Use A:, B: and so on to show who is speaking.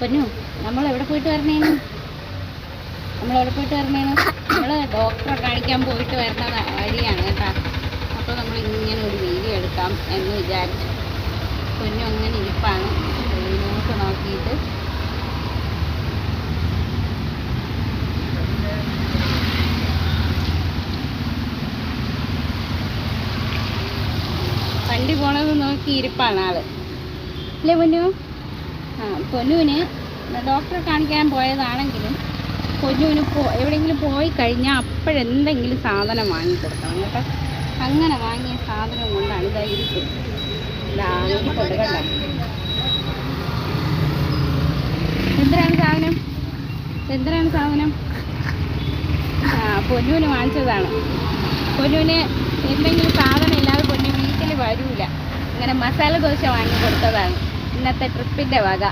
A: പൊന്നു, നമ്മളെവിടെ പോയിട്ട് വരണേന്? നമ്മൾ ഡോക്ടറെ കാണിക്കാൻ പോയിട്ട് വരുന്ന വഴിയാണ് കേട്ടോ. അപ്പോൾ നമ്മൾ ഇങ്ങനെ ഒരു വീഡിയോ എടുക്കാം എന്ന് വിചാരിച്ചു. പൊന്നു അങ്ങനെ ഇരിപ്പാണ് ന്യൂസ് നോക്കിയിട്ട്. വണ്ടി പോണത് നോക്കി ഇരിപ്പാണ് ആള്. അല്ലേ പൊന്നു? പൊന്നുവിന് ഡോക്ടറെ കാണിക്കാൻ പോയതാണെങ്കിലും പൊന്നുവിന് എവിടെയെങ്കിലും പോയി കഴിഞ്ഞാൽ അപ്പോഴെന്തെങ്കിലും സാധനം വാങ്ങിക്കൊടുക്കണം കേട്ടോ. അങ്ങനെ വാങ്ങിയ സാധനം കൊണ്ടാണ് ഇതായിരിക്കും കൊടുക്കണ്ട. എന്തിനാണ് സാധനം? പൊന്നുവിന് വാങ്ങിച്ചതാണ്. പൊന്നുവിന് എന്തെങ്കിലും സാധനം ഇല്ലാതെ പൊന്നു വീട്ടിൽ വരൂല. ഇങ്ങനെ മസാല ദോശ വാങ്ങി കൊടുത്തതാണ് ഇന്നത്തെ ട്രിപ്പിൻ്റെ വക.